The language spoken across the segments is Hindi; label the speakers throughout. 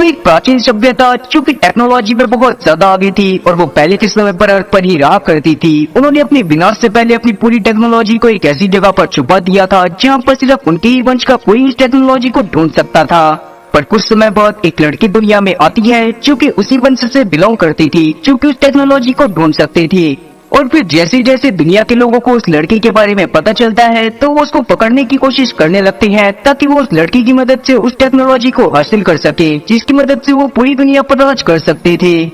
Speaker 1: एक प्राचीन सभ्यता जो कि टेक्नोलॉजी में बहुत ज्यादा आगे थी और वो पहले के समय पर अर्थ पर ही रहा करती थी। उन्होंने अपने विनाश से पहले अपनी पूरी टेक्नोलॉजी को एक ऐसी जगह पर छुपा दिया था जहाँ पर सिर्फ उनके ही वंश का कोई इस टेक्नोलॉजी को ढूंढ सकता था। पर कुछ समय बाद एक लड़की दुनिया में आती है जो कि उसी वंश से बिलोंग करती थी, जो कि उस टेक्नोलॉजी को ढूंढ सकती थी। और फिर जैसे जैसे दुनिया के लोगों को उस लड़की के बारे में पता चलता है तो वो उसको पकड़ने की कोशिश करने लगते हैं ताकि वो उस लड़की की मदद से उस टेक्नोलॉजी को हासिल कर सके जिसकी मदद से वो पूरी दुनिया पर राज कर सकते थे।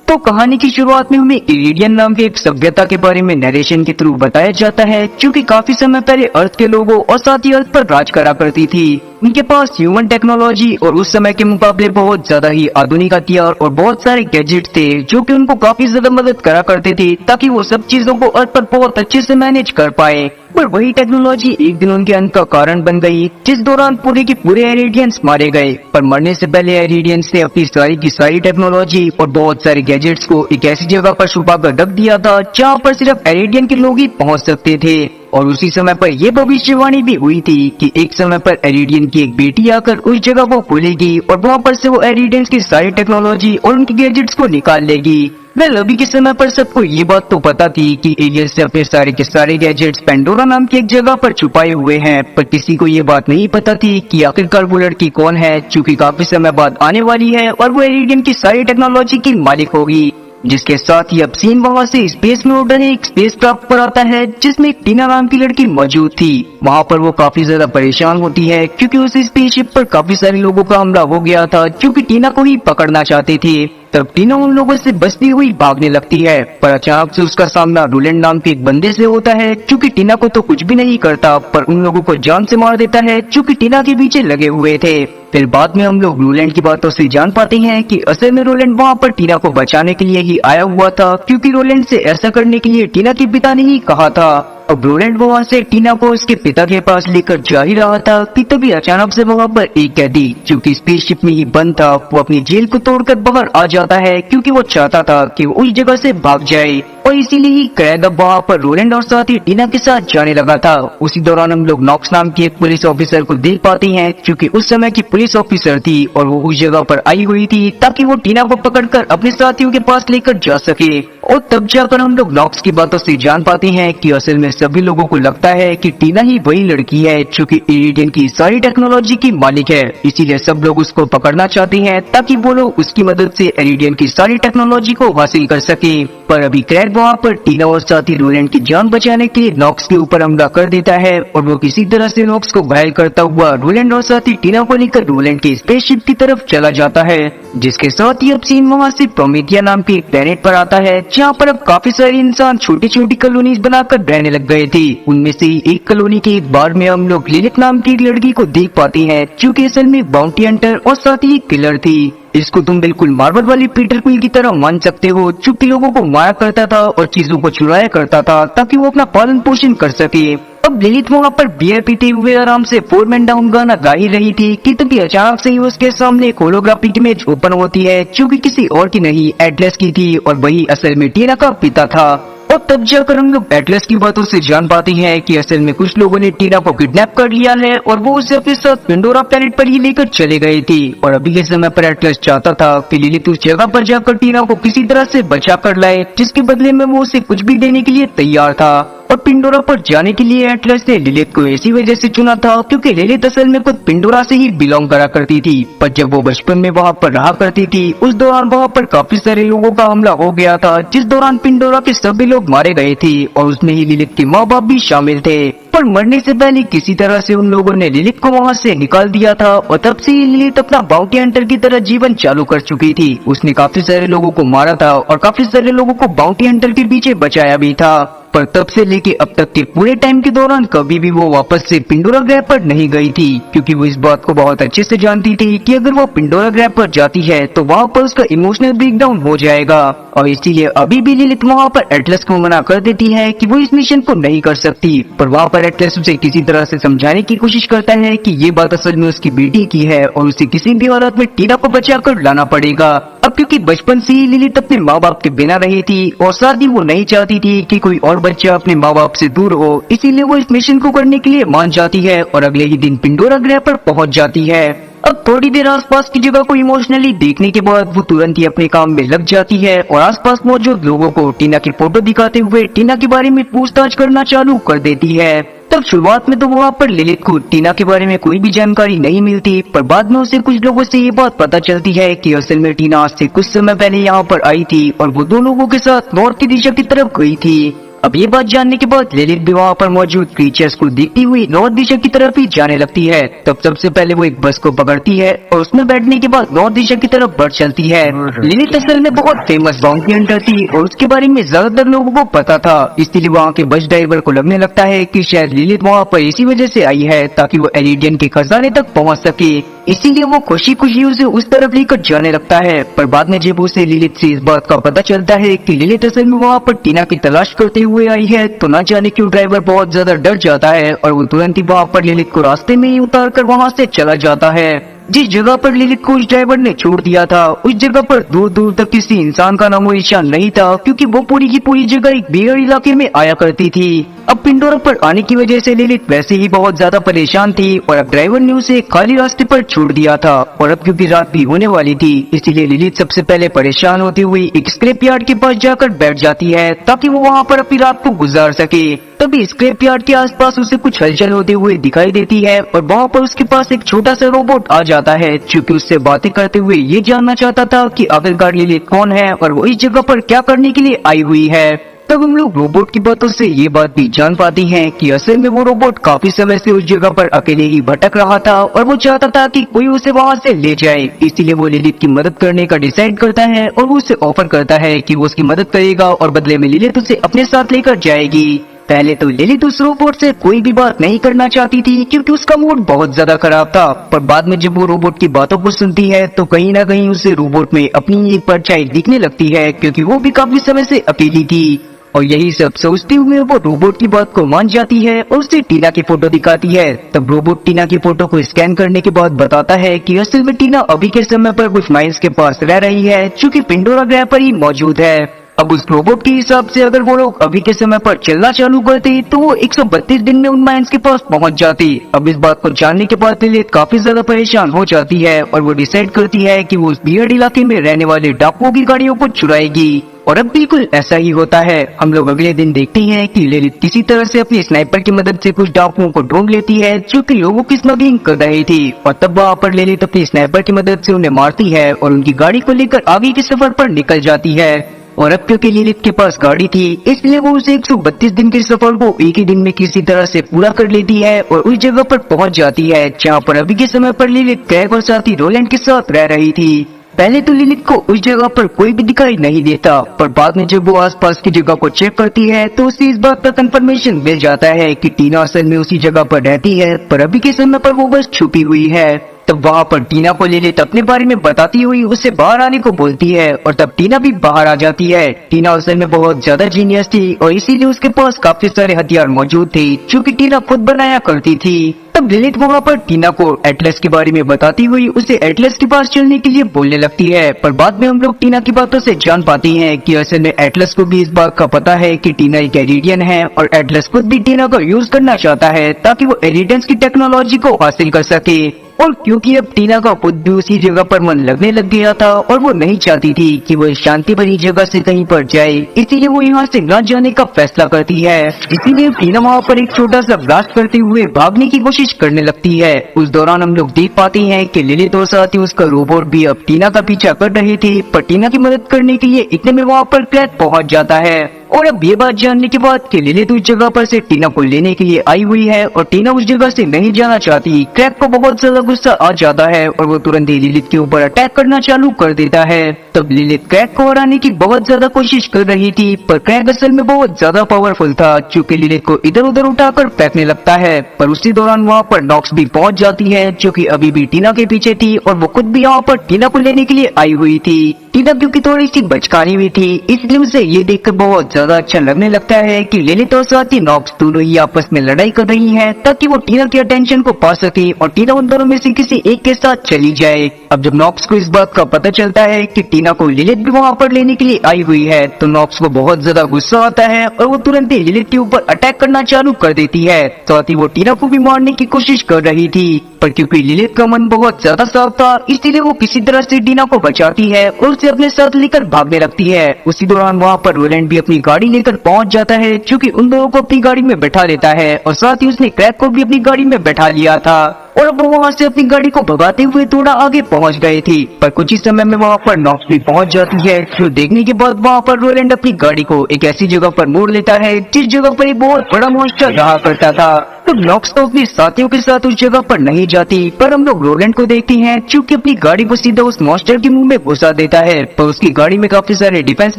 Speaker 1: तो कहानी की शुरुआत में हमें इरिडियन नाम की एक सभ्यता के बारे में नरेशन के थ्रू बताया जाता है जो कि काफी समय पहले अर्थ के लोगों और साथ ही अर्थ पर राज करा करती थी। उनके पास ह्यूमन टेक्नोलॉजी और उस समय के मुकाबले बहुत ज्यादा ही आधुनिक हथियार और बहुत सारे गैजेट थे जो कि उनको काफी ज्यादा मदद करा करते थे ताकि वो सब चीजों को अर्थ पर बहुत अच्छे से मैनेज कर पाए। पर वही टेक्नोलॉजी एक दिन उनके अंत का कारण बन गई, जिस दौरान पूरे के पूरे एरिडियंस मारे गए। पर मरने से पहले एरिडियंस ने अपनी सारी की सारी टेक्नोलॉजी और बहुत सारे गैजेट्स को एक ऐसी जगह पर छुपा कर रख दिया था जहाँ पर सिर्फ एरिडियन के लोग ही पहुँच सकते थे। और उसी समय पर यह भविष्यवाणी भी हुई थी कि एक समय पर एरिडियन की एक बेटी आकर उस जगह को खोलेगी और वहाँ पर से वो एरिडियंस की सारी टेक्नोलॉजी और उनके गैजेट्स को निकाल लेगी। वेल, अभी के समय पर सबको ये बात तो पता थी कि एलियंस ने अपने सारे के सारे गैजेट्स पेंडोरा नाम की एक जगह पर छुपाए हुए हैं, पर किसी को ये बात नहीं पता थी कि आखिरकार वो लड़की कौन है जो कि काफी समय बाद आने वाली है और वो एरिडियन की सारी टेक्नोलॉजी की मालिक होगी। जिसके साथ ही अब सीन वहाँ से स्पेस में उड़ने एक स्पेस क्राफ्ट पर आता है जिसमें एक टीना नाम की लड़की मौजूद थी। वहाँ पर वो काफी ज्यादा परेशान होती है क्योंकि उस स्पेसशिप पर काफी सारे लोगों का हमला हो गया था जो कि टीना को ही पकड़ना चाहते थे। तब टीना उन लोगों से बचती हुई भागने लगती है, पर अचानक से उसका सामना रोलैंड नाम के एक बंदे से होता है जो कि टीना को तो कुछ भी नहीं करता पर उन लोगों को जान से मार देता है जो कि टीना के पीछे लगे हुए थे। फिर बाद में हम लोग रोलैंड की बातों से जान पाते हैं कि असल में रोलैंड वहाँ पर टीना को बचाने के लिए ही आया हुआ था, क्योंकि रोलैंड से ऐसा करने के लिए टीना के पिता ने ही कहा था। अब रोलैंड वहाँ से टीना को उसके पिता के पास लेकर जा ही रहा था कि तभी अचानक से वहाँ पर एक कैदी जो कि स्पेसशिप में ही बंद था वो अपनी जेल को तोड़कर बाहर आ जाता है क्योंकि वो चाहता था कि वो उस जगह से भाग जाए और इसीलिए ही कैद अब वहाँ पर रोलैंड और साथ ही टीना के साथ जाने लगा था। उसी दौरान हम लोग नॉक्स नाम की एक पुलिस ऑफिसर को देख पाते हैं जो कि उस समय की पुलिस ऑफिसर थी और वो उस जगह पर आई हुई थी ताकि वो टीना को पकड़कर अपने साथियों के पास लेकर जा सके। और तब जाकर हम लोग नॉक्स की बातों से जान पाते हैं कि असल में सभी लोगों को लगता है कि टीना ही वही लड़की है जो कि इरिडियन की सारी टेक्नोलॉजी की मालिक है, इसीलिए सब लोग उसको पकड़ना चाहते हैं ताकि वो लोग उसकी मदद से इरिडियन की सारी टेक्नोलॉजी को हासिल कर सके। पर अभी क्रैग वहाँ पर टीना और साथी रोलैंड की जान बचाने के लिए नॉक्स के ऊपर हमला कर देता है और वो किसी तरह से नॉक्स को घायल करता हुआ रोलैंड और साथी टीना को लेकर रोलैंड के स्पेसशिप की तरफ चला जाता है। जिसके साथ ही अब सीन वहाँ से प्रोमेथिया नाम के एक प्लेनेट पर आता है जहाँ पर अब काफी सारे इंसान छोटी छोटी कॉलोनीज बनाकर रहने लग गए थे। उनमें से एक कॉलोनी के एक बार में हम लोग लिलिथ नाम की एक लड़की को देख पाते हैं जो कि असल में बाउंटी हंटर और साथ ही किलर थी। इसको तुम बिल्कुल मार्वल वाली पीटर क्विल की तरह मान सकते हो जो कि लोगों को मारा करता था और चीजों को चुराया करता था ताकि वो अपना पालन पोषण कर सके। अब लिलिथ वहाँ पर बियर पीते हुए आराम से 4 मैन डाउन गाना गा ही रही थी कि तभी अचानक से ही उसके सामने एक होलोग्राफिक इमेज ओपन होती है जो कि किसी और की नहीं एटलस की थी और वही असल में टीना का पिता था। और तब जाकर हम लोग एटलस की बातों से जान पाते हैं कि असल में कुछ लोगों ने टीना को किडनैप कर लिया है और वो उसे अपने साथ पेंडोरा प्लेनेट पर ही लेकर चले गए थे। और अभी के समय पर एटलस चाहता था कि लिलिथ उस जगह पर जाकर टीना को किसी तरह से बचा कर लाए जिसके बदले में वो उसे कुछ भी देने के लिए तैयार था। और पिंडोरा पर जाने के लिए एटलस ने लिलिथ को ऐसी वजह से चुना था क्योंकि लिलिथ असल में खुद पिंडोरा से ही बिलोंग करा करती थी, पर जब वो बचपन में वहाँ पर रहा करती थी उस दौरान वहाँ पर काफी सारे लोगों का हमला हो गया था जिस दौरान पिंडोरा के सभी लोग मारे गए थे और उसमें ही लिलिथ के माँ बाप भी शामिल थे। पर मरने से पहले किसी तरह से उन लोगों ने लिलिथ को वहाँ से निकाल दिया था और तब से ही लिलिथ अपना बाउंटी हंटर की तरह जीवन चालू कर चुकी थी। उसने काफी सारे लोगों को मारा था और काफी सारे लोगों को बाउंटी हंटर के पीछे बचाया भी था। पर तब से लेके अब तक के पूरे टाइम के दौरान कभी भी वो वापस से पिंडोरा ग्रह पर नहीं गई थी क्योंकि वो इस बात को बहुत अच्छे से जानती थी कि अगर वो पिंडोरा ग्रह पर जाती है तो वहाँ पर उसका इमोशनल ब्रेकडाउन हो जाएगा और इसीलिए अभी भी लिलिथ वहाँ पर एटलस को मना कर देती है कि वो इस मिशन को नहीं कर सकती। पर वहाँ पर एटलस उसे किसी तरह से समझाने की कोशिश करता है कि ये बात असल में उसकी बेटी की है और उसे किसी भी हालत में टीना को बचा कर लाना पड़ेगा। अब क्योंकि बचपन से ही लिलिथ अपने माँ बाप के बिना रही थी और साथ ही वो नहीं चाहती थी कि कोई और बच्चा अपने माँ बाप से दूर हो, इसीलिए वो इस मिशन को करने के लिए मान जाती है और अगले ही दिन पिंडोरा ग्रह पर पहुँच जाती है। अब थोड़ी देर आसपास की जगह को इमोशनली देखने के बाद वो तुरंत ही अपने काम में लग जाती है और आसपास मौजूद लोगों को टीना की फोटो दिखाते हुए टीना के बारे में पूछताछ करना चालू कर देती है। तब शुरुआत में तो वहाँ पर ललित को टीना के बारे में कोई भी जानकारी नहीं मिलती, पर बाद में उसे कुछ लोगों से ये बात पता चलती है कि असल में टीना आज से कुछ समय पहले यहाँ पर आई थी और वो दो लोगों के साथ नॉर्थ की दिशा की तरफ गई थी। अब ये बात जानने के बाद ललित भी वहाँ पर मौजूद क्रीचर्स को देखती हुई नॉर्थ दिशा की तरफ ही जाने लगती है। तब सबसे पहले वो एक बस को पकड़ती है और उसमें बैठने के बाद नॉर्थ दिशा की तरफ बढ़ चलती है। ललित असल में बहुत फेमस बाउंटी हंटर थी और उसके बारे में ज्यादातर लोगों को पता था, इसलिए वहाँ के बस ड्राइवर को लगने लगता है कि शायद ललित वहाँ पर इसी वजह से आई है ताकि वो एलिडियन के खजाने तक पहुँच सके, इसीलिए वो खुशी खुशी उसे उस तरफ लेकर जाने लगता है। पर बाद में जब उसे ललित से इस बात का पता चलता है कि ललित असल में वहाँ पर टीना की तलाश करते हुए आई है, तो न जाने क्यों ड्राइवर बहुत ज्यादा डर जाता है और वो तुरंत ही वहाँ पर ललित को रास्ते में ही उतार कर वहाँ से चला जाता है। जिस जगह पर ललित को उस ड्राइवर ने छोड़ दिया था उस जगह पर दूर दूर तक किसी इंसान का नामो निशान नहीं था, क्योंकि वो पूरी की पूरी जगह एक बियर इलाके में आया करती थी। अब पिंडोरा पर आने की वजह से ललित वैसे ही बहुत ज्यादा परेशान थी और अब ड्राइवर ने उसे खाली रास्ते पर छोड़ दिया था और अब क्योंकि रात भी होने वाली थी, इसीलिए ललित सबसे पहले परेशान होती हुई एक स्क्रैप यार्ड के पास जाकर बैठ जाती है ताकि वो वहाँ पर अपनी रात को गुजार सके। तभी स्क्रैप यार्ड के आसपास उसे कुछ हलचल होते हुए दिखाई देती है और वहाँ पर उसके पास एक छोटा सा रोबोट आ जाता है, क्योंकि उससे बातें करते हुए ये जानना चाहता था कि आखिरकार ललित कौन है और वो इस जगह पर क्या करने के लिए आई हुई है। तब हम लोग रोबोट की बातों से ये बात भी जान पाते हैं कि असल में वो रोबोट काफी समय से उस जगह पर अकेले ही भटक रहा था और वो चाहता था कि कोई उसे वहाँ से ले जाए, इसीलिए वो ललित की मदद करने का डिसाइड करता है और वो उसे ऑफर करता है कि वो उसकी मदद करेगा और बदले में ललित उसे अपने साथ लेकर जाएगी। पहले तो ललित उस रोबोट से कोई भी बात नहीं करना चाहती थी क्योंकि उसका मूड बहुत ज्यादा खराब था, पर बाद में जब वो रोबोट की बातों को सुनती है तो कहीं ना कहीं उसे रोबोट में अपनी एक परछाई दिखने लगती है, क्योंकि वो भी काफी समय से अकेली थी। और यही सब सोचते हुए वो रोबोट की बात को मान जाती है और उसे टीना की फोटो दिखाती है। तब रोबोट टीना की फोटो को स्कैन करने के बाद बताता है कि असल में टीना अभी के समय पर कुछ माइल्स के पास रह रही है, जो कि पिंडोरा ग्रह पर ही मौजूद है। अब उस रोबोट के हिसाब से अगर वो लोग अभी के समय पर चलना चालू करते तो वो 132 दिन में उन माइंस के पास पहुंच जाती। अब इस बात को जानने के बाद ललित काफी ज्यादा परेशान हो जाती है और वो डिसाइड करती है कि वो उस बियर्ड इलाके में रहने वाले डाकुओं की गाड़ियों को चुराएगी। और अब बिल्कुल ऐसा ही होता है। हम लोग अगले दिन देखते हैं कि ललित किसी तरह से अपनी स्नाइपर की मदद से कुछ डाकुओं को ढूंढ लेती है जो कि लोगों की स्मगलिंग कर रही थी, और तब वहाँ पर ललित अपनी स्नाइपर की मदद से उन्हें मारती है और उनकी गाड़ी को लेकर आगे के सफर पर निकल जाती है। और अब क्योंकि ललित के पास गाड़ी थी इसलिए वो उसे 132 दिन के सफर को एक ही दिन में किसी तरह से पूरा कर लेती है और उस जगह पर पहुंच जाती है जहाँ पर अभी के समय पर ललित क्रैग और साथी रोलैंड के साथ रह रही थी। पहले तो ललित को उस जगह पर कोई भी दिखाई नहीं देता, पर बाद में जब वो आसपास की जगह को चेक करती है तो उसे इस बात का कंफर्मेशन मिल जाता है कि टीना असल में उसी जगह पर रहती है, पर अभी के समय पर वो बस छुपी हुई है। तब वहाँ पर टीना को ललित अपने बारे में बताती हुई उससे बाहर आने को बोलती है और तब टीना भी बाहर आ जाती है। टीना असल में बहुत ज्यादा जीनियस थी और इसीलिए उसके पास काफी सारे हथियार मौजूद थे जो कि टीना खुद बनाया करती थी। तब ललित वहाँ पर टीना को एटलस के बारे में बताती हुई उसे एटलस के पास चलने के लिए बोलने लगती है, पर बाद में हम लोग टीना की बातों से जान पाते हैं कि असल में एटलस को भी इस बात का पता है कि टीना एक एरिडियन है और एटलस खुद भी टीना का यूज करना चाहता है ताकि वो एरिडियंस की टेक्नोलॉजी को हासिल कर सके। और क्योंकि अब टीना का खुद भी उसी जगह पर मन लगने लग गया था और वो नहीं चाहती थी कि वो शांति भरी जगह से कहीं पर जाए, इसीलिए वो यहाँ से न जाने का फैसला करती है। इसीलिए टीना वहाँ पर एक छोटा सा ब्लास्ट करते हुए भागने की कोशिश करने लगती है। उस दौरान हम लोग देख पाते हैं कि ललित और साथ ही उसका रोबोट भी अब टीना का पीछा कर रहे थे, पर टीना की मदद करने के लिए इतने में वहाँ पर क्रैग पहुँच जाता है। और अब ये बात जानने के बाद कि ललित उस जगह पर से टीना को लेने के लिए आई हुई है और टीना उस जगह से नहीं जाना चाहती, क्रैग को बहुत ज्यादा गुस्सा आ जाता है और वो तुरंत ही ललित के ऊपर अटैक करना चालू कर देता है। तब ललित क्रैग को हराने की बहुत ज्यादा कोशिश कर रही थी, पर क्रैग असल में बहुत ज्यादा पावरफुल था क्योंकि ललित को इधर उधर उठाकर फेंकने लगता है। पर उसी दौरान वहाँ पर नॉक्स भी पहुँच जाती है जो कि अभी भी टीना के पीछे थी और वो खुद भी यहाँ पर टीना को लेने के लिए आई हुई थी। टीना क्योंकि थोड़ी सी बचकानी हुई थी इसलिए उसे ये देखकर बहुत ज्यादा अच्छा लगने लगता है कि लिलित और साथ ही नॉक्स दोनों ही आपस में लड़ाई कर रही हैं ताकि वो टीना की अटेंशन को पा सके और टीना उन दोनों में से किसी एक के साथ चली जाए। अब जब नॉक्स को इस बात का पता चलता है कि टीना को लिलित भी वहाँ पर लेने के लिए आई हुई है तो नॉक्स को बहुत ज्यादा गुस्सा आता है और वो तुरंत ही लिलित के ऊपर अटैक करना चालू कर देती है। साथ ही वो टीना को भी मारने की कोशिश कर रही थी, पर क्योंकि लिलित का मन बहुत ज्यादा साफ था इसलिए वो किसी तरह से टीना को बचाती है और उसे अपने साथ लेकर भागने लगती है। उसी दौरान वहाँ पर रोलैंड भी अपनी गाड़ी लेकर पहुँच जाता है, क्योंकि उन दोनों को अपनी गाड़ी में बैठा लेता है और साथ ही उसने क्रैक को भी अपनी गाड़ी में बैठा लिया था और अब वो वहाँ से अपनी गाड़ी को भगाते हुए थोड़ा आगे पहुँच गए थे। पर कुछ ही समय में वहाँ पर नॉक्स भी पहुँच जाती है, जो देखने के बाद वहाँ पर रोलैंड अपनी गाड़ी को एक ऐसी जगह पर मोड़ लेता है जिस जगह पर एक बहुत बड़ा मॉन्स्टर रहा करता था। तो नॉक्स तो अपने साथियों के साथ उस जगह पर नहीं जाती, पर हम लोग रोलैंड को देखते हैं चूँकि अपनी गाड़ी को सीधा उस मॉन्स्टर के मुंह में घुसा देता है। पर उसकी गाड़ी में काफी सारे डिफेंस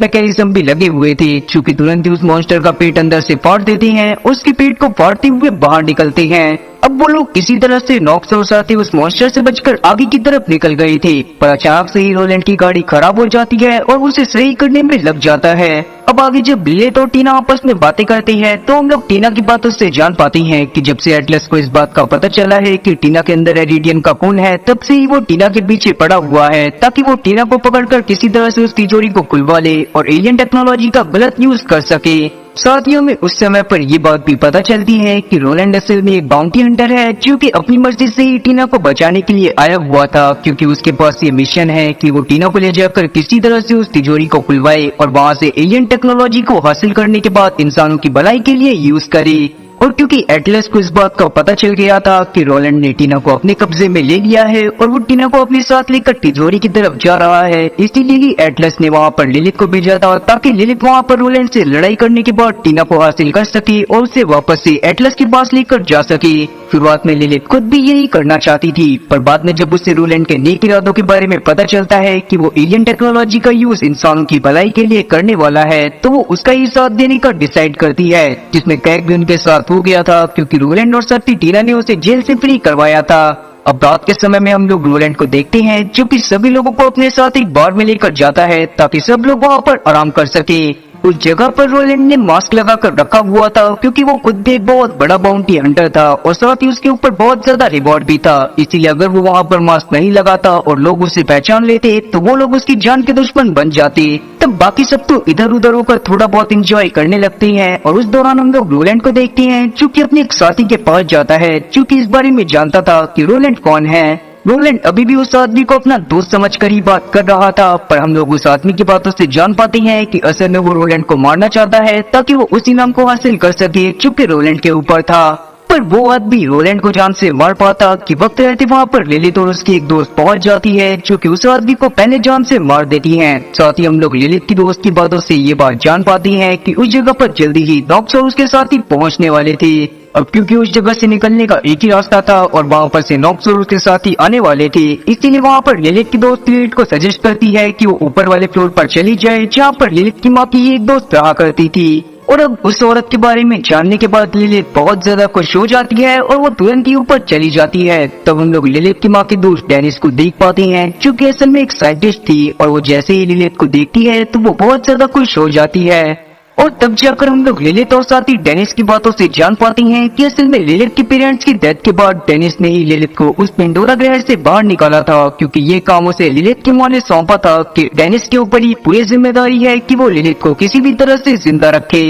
Speaker 1: मैकेनिज्म भी लगे हुए थे, चूँकि तुरंत ही उस मॉन्स्टर का पेट अंदर से फाड़ देते हैं, उसके पेट को फाड़ते हुए बाहर निकलते हैं। अब वो लोग किसी तरह से नॉक्स और साथी उस मॉन्स्टर से बचकर आगे की तरफ निकल गए थे, पर अचानक से ही रोलैंड की गाड़ी खराब हो जाती है और उसे सही करने में लग जाता है। अब आगे जब लिलित और टीना आपस में बातें करती हैं तो हम लोग टीना की बातों से जान पाती हैं कि जब से एटलस को इस बात का पता चला है कि टीना के अंदर एरिडियन का खून है, तब से ही वो टीना के पीछे पड़ा हुआ है ताकि वो टीना को पकड़कर किसी तरह से उस तिजोरी को खुलवा ले और एलियन टेक्नोलॉजी का गलत यूज कर सके। साथियों में उस समय पर ये बात भी पता चलती है कि रोलैंड असल में एक बाउंटी हंटर है, जो कि अपनी मर्जी से ही टीना को बचाने के लिए आया हुआ था, क्योंकि उसके पास ये मिशन है कि वो टीना को ले जाकर किसी तरह से उस तिजोरी को खुलवाए और वहाँ से एलियन टेक्नोलॉजी को हासिल करने के बाद इंसानों की भलाई के लिए यूज करे। और क्योंकि एटलस को इस बात का पता चल गया था कि रोलैंड ने टीना को अपने कब्जे में ले लिया है और वो टीना को अपने साथ लेकर तिजोरी की तरफ जा रहा है, इसलिए ही एटलस ने वहाँ पर लिलित को भेजा था ताकि लिलित वहाँ पर रोलैंड से लड़ाई करने के बाद टीना को हासिल कर सके और उसे वापस से एटलस के पास लेकर जा सके। शुरुआत में लिलित खुद भी यही करना चाहती थी, पर बाद में जब उसे रोलैंड के नेक इरादों के बारे में पता चलता है कि वो एलियन टेक्नोलॉजी का यूज इंसानों की भलाई के लिए करने वाला है, तो वो उसका ही साथ देने का डिसाइड करती है, जिसमें क्रैक भी उनके साथ हो गया था, क्योंकि रोलैंड और साथी टीना ने उसे जेल से फ्री करवाया था। अब रात के समय में हम लोग रोलैंड को देखते हैं, जो कि सभी लोगों को अपने साथ एक बार में लेकर जाता है ताकि सब लोग वहाँ पर आराम कर सके। उस जगह पर रोलैंड ने मास्क लगा कर रखा हुआ था, क्योंकि वो खुद भी एक बहुत बड़ा बाउंटी हंटर था और साथ ही उसके ऊपर बहुत ज्यादा रिवॉर्ड भी था, इसीलिए अगर वो वहाँ पर मास्क नहीं लगाता और लोग उसे पहचान लेते तो वो लोग उसकी जान के दुश्मन बन जाते। तब बाकी सब तो इधर उधर होकर थोड़ा बहुत एंजॉय करने लगते हैं और उस दौरान हम लोग रोलैंड को देखते हैं, जो कि अपने एक साथी के पास जाता है, जो कि इस बारे में जानता था कि रोलैंड कौन है। रोलैंड अभी भी उस आदमी को अपना दोस्त समझकर ही बात कर रहा था, पर हम लोग उस आदमी की बातों से जान पाते हैं कि असल में वो रोलैंड को मारना चाहता है ताकि वो उस इनाम को हासिल कर सके जो कि रोलैंड के ऊपर था। पर वो आदमी रोलैंड को जान से मार पाता कि वक्त रहते वहाँ पर लिलित और उसकी एक दोस्त पहुँच जाती है, जो कि उस आदमी को पहले जान से मार देती है। साथ ही हम लोग लिलित की दोस्त की बातों से ये बात जान पाती हैं कि उस जगह पर जल्दी ही नॉक्स और उसके साथी पहुँचने वाले थे। अब क्योंकि उस जगह से निकलने का एक ही रास्ता था और वहाँ पर से नॉक्स और उसके साथी आने वाले थे, इसीलिए वहाँ पर लिलित की दोस्त लिलित को सजेस्ट करती है कि वो ऊपर वाले फ्लोर पर चली जाए, जहाँ पर लिलित की माँ की एक दोस्त रहा करती थी। और अब उस औरत के बारे में जानने के बाद लिलित बहुत ज्यादा खुश हो जाती है और वो तुरंत ही ऊपर चली जाती है। तब हम लोग लिलित की माँ के दोस्त डेनिस को देख पाते हैं, जो कि असल में एक साइंटिस्ट थी, और वो जैसे ही लिलित को देखती है तो वो बहुत ज्यादा खुश हो जाती है। और तब जाकर हम लोग लिलित और साथी डेनिस की बातों से जान पाते हैं कि असल में लिलित के पेरेंट्स की डेथ के बाद डेनिस ने ही लिलित को उस पेंडोरा ग्रह से बाहर निकाला था, क्योंकि ये काम उसे लिलित की माँ ने सौंपा था कि डेनिस के ऊपर ही पूरी जिम्मेदारी है कि वो लिलित को किसी भी तरह से जिंदा रखे।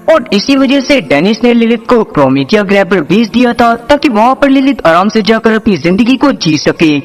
Speaker 1: और इसी वजह से डेनिस ने लिलित को प्रोमेथिया ग्रह पर भेज दिया था ताकि वहाँ पर लिलित आराम से जाकर अपनी जिंदगी को जी सके।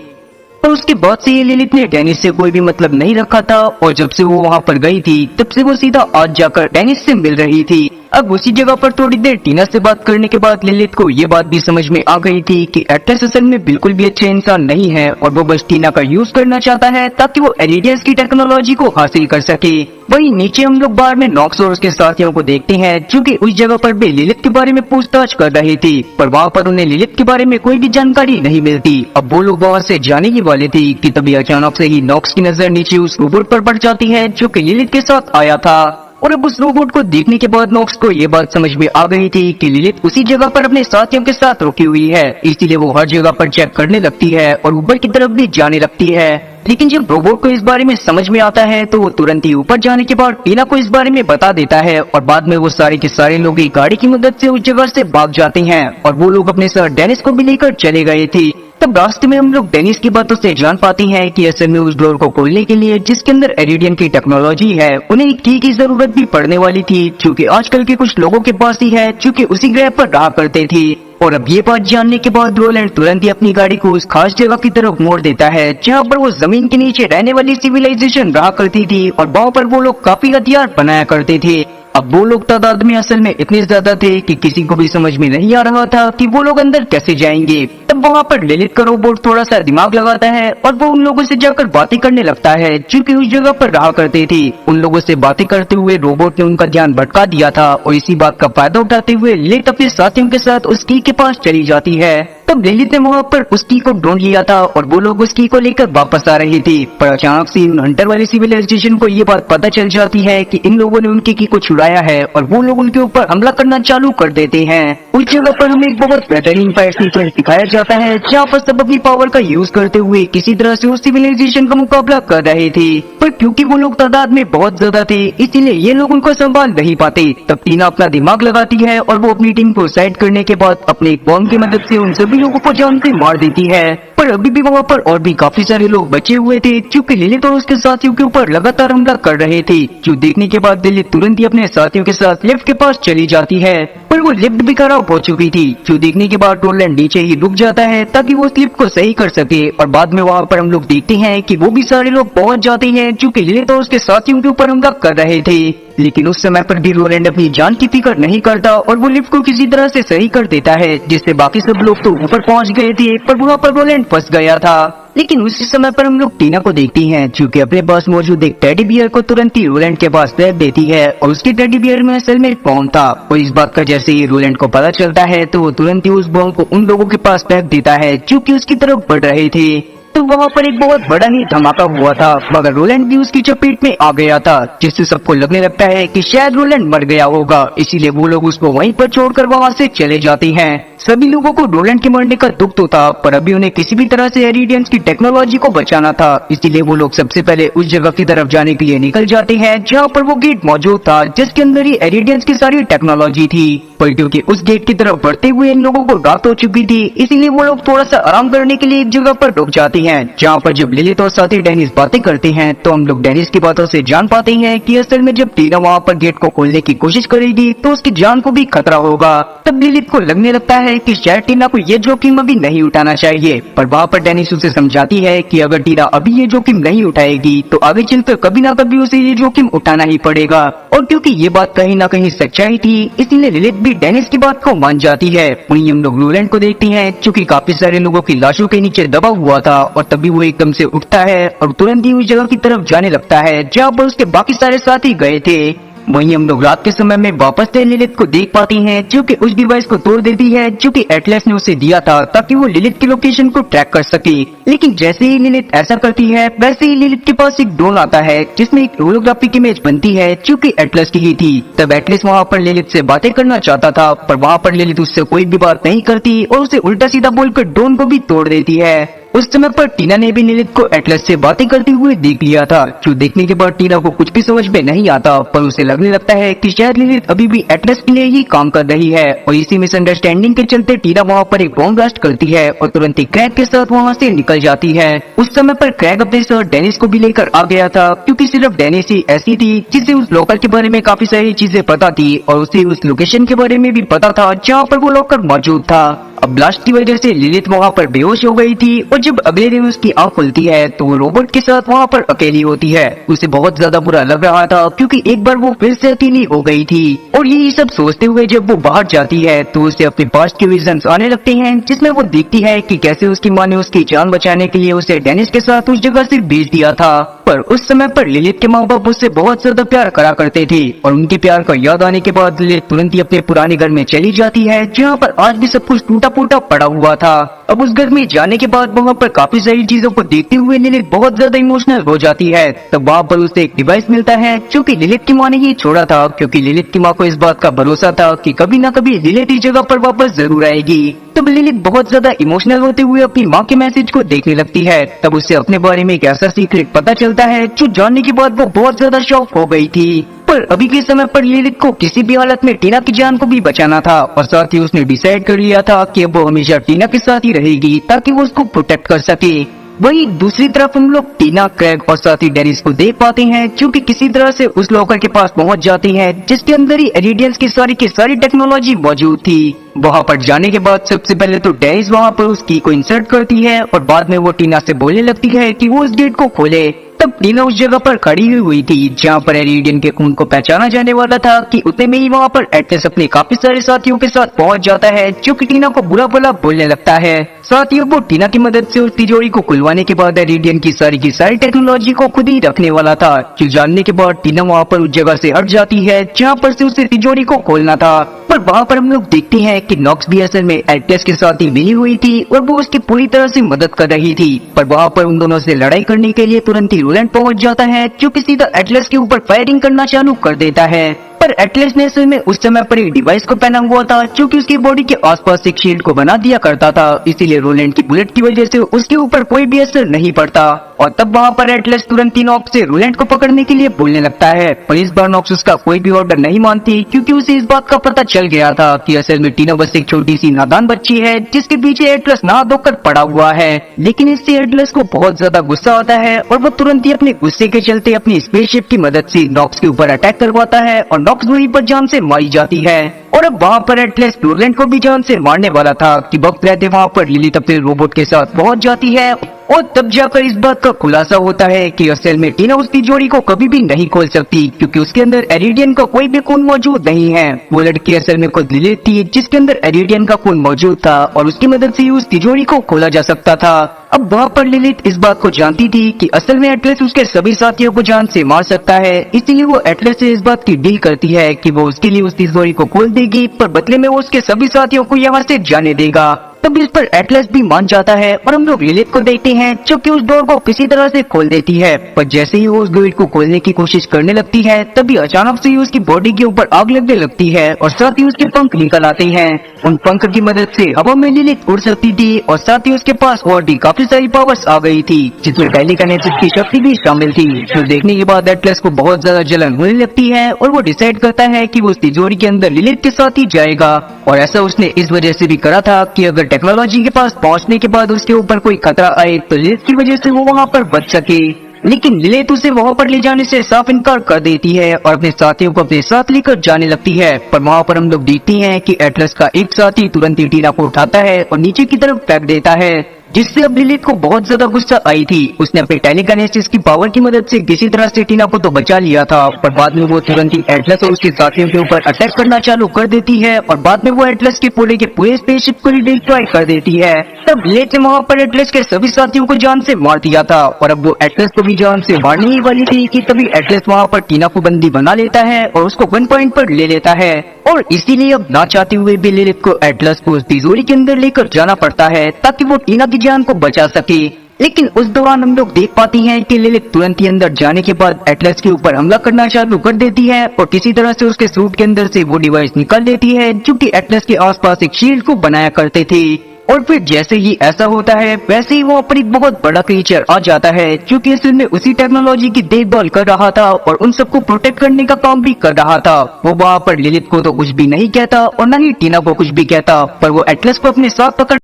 Speaker 1: और उसके बाद से ये लिलित ने डेनिस से कोई भी मतलब नहीं रखा था, और जब से वो वहाँ पर गई थी तब से वो सीधा आज जाकर डेनिस से मिल रही थी। अब उसी जगह पर थोड़ी देर टीना से बात करने के बाद लिलित को ये बात भी समझ में आ गई थी कि एटलस असल में बिल्कुल भी अच्छे इंसान नहीं है और वो बस टीना का यूज करना चाहता है ताकि वो एरिडियंस की टेक्नोलॉजी को हासिल कर सके। वहीं नीचे हम लोग बाहर में नॉक्स और उसके साथियों को देखते हैं, जो कि उस जगह पर भी लिलित के बारे में पूछताछ कर रहे थे, पर वहाँ पर उन्हें लिलित के बारे में कोई भी जानकारी नहीं मिलती। अब वो लोग वहाँ से जाने ही वाले थे कि तभी अचानक से ही नॉक्स की नजर नीचे उस रोबोट पर पड़ जाती है, जो कि लिलित के साथ आया था। और अब उस रोबोट को देखने के बाद नॉक्स को ये बात समझ में आ गई थी कि लिलित उसी जगह पर अपने साथियों के साथ रुकी हुई है, इसीलिए वो हर जगह पर चेक करने लगती है और ऊपर की तरफ भी जाने लगती है। लेकिन जब रोबोट को इस बारे में समझ में आता है तो वो तुरंत ही ऊपर जाने के बाद टीना को इस बारे में बता देता है और बाद में वो सारे के सारे लोग एक गाड़ी की मदद से उस जगह से भाग जाते हैं और वो लोग अपने साथ डेनिस को भी लेकर चले गए थे। तब रास्ते में हम लोग डेनिस की बातों से जान पाते हैं कि असल में उस डोर को खोलने के लिए जिसके अंदर एरिडियन की टेक्नोलॉजी है उन्हें एक की जरूरत भी पड़ने वाली थी, क्योंकि आजकल के कुछ लोगों के पास ही है जो कि उसी ग्रह पर रहा करते थे। और अब ये बात जानने के बाद रोलैंड तुरंत ही अपनी गाड़ी को उस खास जगह की तरफ मोड़ देता है जहाँ पर वो जमीन के नीचे रहने वाली सिविलाइजेशन रहा करती थी और वहाँ पर वो लोग काफी हथियार बनाया करते थे। अब वो लोग तादाद में असल में इतने ज्यादा थे कि किसी को भी समझ में नहीं आ रहा था कि वो लोग अंदर कैसे जाएंगे। तब वहाँ पर लिलिथ का रोबोट थोड़ा सा दिमाग लगाता है और वो उन लोगों से जाकर बातें करने लगता है जो कि उस जगह पर रहा करते थे। उन लोगों से बातें करते हुए रोबोट ने उनका ध्यान भटका दिया था और इसी बात का फायदा उठाते हुए लिलिथ अपने साथियों के साथ उस की के पास चली जाती है। तब लिलिथ ने वहाँ पर उस की को ढूंढ लिया था और वो लोग उस की को लेकर वापस आ रहे थे, पर अचानक से उन हंटर वाली सिविलाइजेशन को ये बात पता चल जाती है कि इन लोगों ने उनकी की को छुड़ाया है और वो लोग उनके ऊपर हमला करना चालू कर देते हैं। उस जगह पर हमें एक बहुत बेहतरीन फाइट सीक्वेंस दिखाया जाता है जहाँ पर सब अपनी पावर का यूज करते हुए किसी तरह से उस सिविलाइजेशन का मुकाबला कर रहे थे, पर क्योंकि वो लोग तादाद में बहुत ज्यादा थे इसीलिए ये लोग उनको संभाल नहीं पाते। तब टीना अपना दिमाग लगाती है और वो अपनी टीम को साइड करने के बाद अपने एक बॉम्ब की मदद से उन सभी लोगों को जान से मार देती है। पर अभी भी वहाँ पर और भी काफी सारे लोग बचे हुए थे क्योंकि लिलिथ और उसके साथियों के ऊपर लगातार हमला कर रहे थे, जो देखने के बाद लिलिथ तुरंत ही अपने साथियों के साथ लिफ्ट के पास चली जाती है, पर वो लिफ्ट भी खराब हो चुकी थी, जो देखने के बाद रोलैंड नीचे ही रुक जाता है ताकि वो उस लिफ्ट को सही कर सके। और बाद में वहाँ पर हम लोग देखते हैं कि वो भी सारे लोग पहुँच जाते हैं जो कि लिलिथ और उसके साथियों के ऊपर हमला कर रहे थे। लेकिन उस समय पर भी रोलैंड अपनी जान की फिक्र नहीं करता और वो लिफ्ट को किसी तरह से सही कर देता है, जिससे बाकी सब लोग तो ऊपर पहुंच गए थे पर वहाँ पर रोलैंड फंस गया था। लेकिन उसी समय पर हम लोग टीना को देखती हैं जो कि अपने पास मौजूद एक टेडी बियर को तुरंत ही रोलैंड के पास फेंक देती है और उसके टेडी बियर में असल में एक बॉम्ब था। और इस बात का जैसे ही रोलैंड को पता चलता है तो वो तुरंत ही उस बॉम्ब को उन लोगों के पास फेंक देता है जो कि उसकी तरफ बढ़ रहे थे। तो वहाँ पर एक बहुत बड़ा ही धमाका हुआ था, मगर रोलैंड भी उसकी चपेट में आ गया था, जिससे सबको लगने लगता है कि शायद रोलैंड मर गया होगा। इसीलिए वो लोग उसको वहीं पर छोड़कर वहाँ से चले जाते हैं। सभी लोगों को रोलैंड के मरने का दुख तो था, पर अभी उन्हें किसी भी तरह से एरिडियंस की टेक्नोलॉजी को बचाना था, इसीलिए वो लोग सबसे पहले उस जगह की तरफ जाने के लिए निकल जाते हैं जहाँ पर वो गेट मौजूद था जिसके अंदर ही एरिडियंस की सारी टेक्नोलॉजी थी। पर क्योंकि उस गेट की तरफ बढ़ते हुए इन लोगों को रात हो चुकी थी, इसीलिए वो लोग थोड़ा सा आराम करने के लिए एक जगह पर रुक जाते हैं, जहाँ पर जब लिलिथ और साथी डेनिस बातें करते हैं तो हम लोग डेनिस की बातों से जान पाते हैं कि असल में जब टीना वहाँ पर गेट को खोलने की कोशिश करेगी तो उसकी जान को भी खतरा होगा। तब लिलिथ को लगने लगता है कि शायद टीना को ये जोखिम अभी नहीं उठाना चाहिए, पर वहाँ पर डेनिस उसे समझाती है कि अगर टीना अभी ये जोखिम नहीं उठाएगी तो आगे चलकर कभी ना कभी उसे ये जोखिम उठाना ही पड़ेगा। और क्योंकि ये बात कहीं ना कहीं सच्चाई थी, इसलिए लिलिथ भी डेनिस की बात को मान जाती है। वहीं हम लोग रोलैंड को देखते हैं जो कि काफी सारे लोगों की लाशों के नीचे दबा हुआ था और तभी वो एकदम से उठता है और तुरंत ही उस जगह की तरफ जाने लगता है जहाँ पर उसके बाकी सारे साथी गए थे। वहीं हम लोग रात के समय में वापस से लिलिथ को देख पाती हैं जो कि उस डिवाइस को तोड़ देती है जो कि एटलस ने उसे दिया था ताकि वो लिलिथ की लोकेशन को ट्रैक कर सके। लेकिन जैसे ही लिलिथ ऐसा करती है वैसे ही लिलिथ के पास एक ड्रोन आता है जिसमें एक होलोग्राफिक इमेज बनती है जो कि एटलस की ही थी। तब एटलस वहाँ पर लिलिथ से बातें करना चाहता था, पर वहाँ पर लिलिथ उससे कोई भी बात नहीं करती और उसे उल्टा सीधा बोलकर ड्रोन को भी तोड़ देती है। उस समय पर टीना ने भी लिलिथ को एटलस से बातें करते हुए देख लिया था, जो देखने के बाद टीना को कुछ भी समझ में नहीं आता, पर उसे लगने लगता है कि शायद लिलिथ अभी भी एटलस के लिए ही काम कर रही है। और इसी मिसअंडरस्टैंडिंग के चलते टीना वहाँ पर एक बॉम्ब ब्लास्ट करती है और तुरंत ही क्रैग के साथ वहाँ से निकल जाती है। उस समय पर क्रैग अपने साथ डेनिस को भी लेकर आ गया था, क्योंकि सिर्फ डेनिस ही ऐसी थी जिसे उस लोकर के बारे में काफी सारी चीजें पता थी और उसे उस लोकेशन के बारे में भी पता था जहाँ पर वो लोकर मौजूद था। अब ब्लास्ट की वजह से लिलिथ वहाँ पर बेहोश हो गई थी और जब अगले दिन उसकी आंख खुलती है तो वो रोबोट के साथ वहाँ पर अकेली होती है। उसे बहुत ज्यादा बुरा लग रहा था क्योंकि एक बार वो फिर से अकेली हो गई थी। और यही सब सोचते हुए जब वो बाहर जाती है तो उसे अपने पास्ट के विजन्स आने लगते हैं, जिसमें वो देखती है कि कैसे उसकी माँ ने उसकी जान बचाने के लिए उसे डेनिस के साथ उस जगह से भेज दिया था। पर उस समय पर लिलित के माँ बाप उससे बहुत ज्यादा प्यार करा करते थे और उनके प्यार का याद आने के बाद लिलित तुरंत ही अपने पुराने घर में चली जाती है, जहाँ पर आज भी सब कुछ टूटा फूटा पड़ा हुआ था। अब उस घर में जाने के बाद वहाँ पर काफी सारी चीजों को देखते हुए लिलित बहुत ज्यादा इमोशनल हो जाती है। तब वहाँ पर उसे एक डिवाइस मिलता है जो कि लिलित की माँ ने ही छोड़ा था, क्योंकि लिलित की माँ को इस बात का भरोसा था कि कभी ना कभी लिलित इस जगह पर वापस जरूर आएगी। तब लिलित बहुत ज्यादा इमोशनल होते हुए अपनी माँ के मैसेज को देखने लगती है। तब उसे अपने बारे में एक ऐसा सीक्रेट पता चलता है जो जानने के बाद वो बहुत ज्यादा शॉक हो गई थी। पर अभी के समय पर लिलित को किसी भी हालत में टीना की जान को भी बचाना था और साथ ही उसने डिसाइड कर लिया था कि अब वो हमेशा टीना के साथ ही रहेगी ताकि वो उसको प्रोटेक्ट कर सके। वहीं दूसरी तरफ हम लोग टीना, क्रेग और साथ ही डेनिस को देख पाते हैं जो कि किसी तरह से उस लॉकर के पास पहुंच जाते हैं जिसके अंदर ही इरिडियंस की सारी टेक्नोलॉजी मौजूद थी। वहां पर जाने के बाद सबसे पहले तो डेनिस वहां पर उस की को इंसर्ट करती है और बाद में वो टीना से बोलने लगती है कि वो उस गेट को खोले। तब टीना उस जगह पर खड़ी हुई थी जहाँ पर इरिडियन के खून को पहचाना जाने वाला था कि उतने में ही वहाँ पर एटलस अपने काफी सारे साथियों के साथ पहुंच जाता है जो कि टीना को बुरा भला बोलने लगता है। साथ ही वो टीना की मदद से उस तिजोरी को खुलवाने के बाद इरिडियन की सारी टेक्नोलॉजी को खुद ही रखने वाला था। जो जानने के बाद टीना वहाँ पर उस जगह से हट जाती है जहाँ पर से उसे तिजोरी को खोलना था। पर वहाँ पर हम लोग देखते हैं कि नॉक्स भी असल में एटलस के साथ ही मिली हुई थी और वो उसकी पूरी तरह से मदद कर रही थी। पर वहाँ पर उन दोनों से लड़ाई करने के लिए तुरंत ही रोलैंड पहुंच जाता है जो कि सीधा एटलस के ऊपर फायरिंग करना चालू कर देता है। पर एटलस ने असल में उस समय पर एक डिवाइस को पहना हुआ था जो कि उसकी बॉडी के आसपास एक शील्ड को बना दिया करता था, इसीलिए रोलैंड की बुलेट की वजह से उसके ऊपर कोई भी असर नहीं पड़ता। और तब वहाँ पर एटलस तुरंत ही नॉक्स से रोलैंड को पकड़ने के लिए बोलने लगता है। पर इस बार नॉक्स उसका कोई भी ऑर्डर नहीं मानती क्योंकि उसे इस बात का पता चल गया था कि असल में टीना बस एक छोटी सी नादान बच्ची है जिसके पीछे एटलस नहा धोकर पड़ा हुआ है। लेकिन इससे एटलस को बहुत ज्यादा गुस्सा आता है और वो तुरंत ही अपने गुस्से के चलते अपनी स्पेसशिप की मदद से नॉक्स के ऊपर अटैक करवाता है और नॉक्स वहीं पर जान से मारी जाती है। और अब वहाँ पर एटलस रोलैंड को भी जान से मारने वाला था कि वक्त रहते वहाँ पर लिलित अपने रोबोट के साथ पहुंच जाती है और तब जाकर इस बात का खुलासा होता है कि असल में टीना उस तिजोरी को कभी भी नहीं खोल सकती क्योंकि उसके अंदर इरिडियन का कोई भी खून मौजूद नहीं है। वो लड़की असल में खुद लिलित थी जिसके अंदर इरिडियन का खून मौजूद था और उसकी मदद से ही उस तिजोरी को खोला जा सकता था। अब वहाँ पर लिलित इस बात को जानती थी कि असल में एटलस उसके सभी साथियों को जान से मार सकता है, इसीलिए वो एटलस से इस बात की डील करती है कि वो उसके लिए उस तिजोरी को खोल देगी पर बदले में वो उसके सभी साथियों को यहाँ से जाने देगा। तब इस पर एटलस भी मान जाता है और हम लोग लिलित को देखते हैं जो कि उस डोर को किसी तरह से खोल देती है। पर जैसे ही वो उस गेट को खोलने की कोशिश करने लगती है तभी अचानक से ही उसकी बॉडी के ऊपर आग लगने लगती है और साथ ही उसके पंख निकल आते हैं। उन पंख की मदद से हवा में लिलित उड़ सकती थी और साथ ही उसके पास और भी काफी सारी पावर्स आ गई थी जिसमें टेलीकाइनेसिस की शक्ति भी शामिल थी। जो देखने के बाद एटलस को बहुत ज्यादा जलन होने लगती है और वो डिसाइड करता है कि वो उस तिजोरी के अंदर लिलित के साथ ही जाएगा। और ऐसा उसने इस वजह से भी करा था कि अगर टेक्नोलॉजी के पास पहुंचने के बाद उसके ऊपर कोई खतरा आए तो लिलित की वजह से वो वहाँ पर बच सके। लेकिन लिलित उसे वहाँ पर ले जाने से साफ इनकार कर देती है और अपने साथियों को अपने साथ लेकर जाने लगती है। पर वहाँ पर हम लोग देखते हैं कि एटलस का एक साथी तुरंत ही टीना को उठाता है और नीचे की तरफ फेंक देता है, जिससे अब लिलित को बहुत ज्यादा गुस्सा आई थी। उसने अपने टेलीकाइनेसिस की पावर की मदद से किसी तरह से टीना को तो बचा लिया था, पर बाद में वो तुरंत ही एटलस और उसके साथियों के ऊपर अटैक करना चालू कर देती है और बाद में वो एटलस के पूरे स्पेसशिप को ही डिस्ट्रॉय कर देती है। तब लिलित ने वहाँ पर एटलस के सभी साथियों को जान से मार दिया था और अब वो एटलस को भी जान से मारने ही वाली थी कि तभी एटलस वहाँ पर टीना को बंदी बना लेता है और उसको गन पॉइंट पर ले लेता है। और इसीलिए अब ना चाहते हुए भी लिलित को एटलस को उस तिजोरी के अंदर लेकर जाना पड़ता है ताकि वो टीना की जान को बचा सके। लेकिन उस दौरान हम लोग देख पाते हैं कि लिलित तुरंत ही अंदर जाने के बाद एटलस के ऊपर हमला करना चालू कर देती है और किसी तरह से उसके सूट के अंदर से वो डिवाइस निकाल लेती है जो कि एटलस के आसपास एक शील्ड को बनाया करते थे। और फिर जैसे ही ऐसा होता है वैसे ही वो पर एक बहुत बड़ा क्रीचर आ जाता है जो कि असल में उसी टेक्नोलॉजी की देखभाल कर रहा था और उन सबको प्रोटेक्ट करने का काम भी कर रहा था। वो वहाँ पर लिलित को तो कुछ भी नहीं कहता और न ही टीना को कुछ भी कहता, पर वो एटलस को अपने साथ पकड़